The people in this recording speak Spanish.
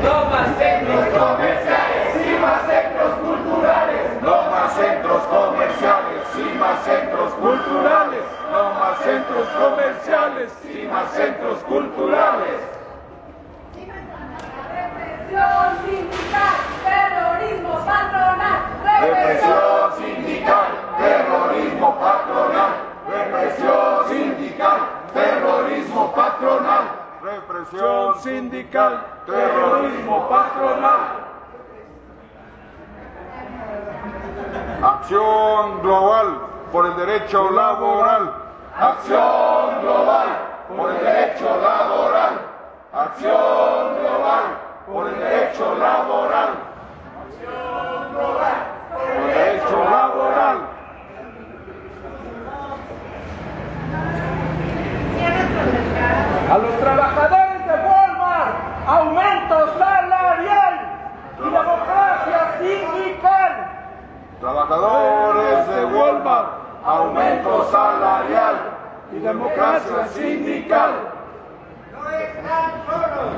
No más centros comerciales y más centros culturales. No más centros comerciales y más centros culturales. No más centros comerciales y más centros culturales. Represión sindical, terrorismo patronal. Represión sindical, terrorismo patronal. Represión sindical, terrorismo patronal. Represión sindical, terrorismo patronal. Acción global por el derecho laboral. Acción global por el derecho laboral. Acción global por el derecho laboral. Acción global por el derecho laboral. A los trabajadores de Walmart, aumento salarial y democracia sindical. Trabajadores de Walmart, aumento salarial y democracia sindical. No están solos.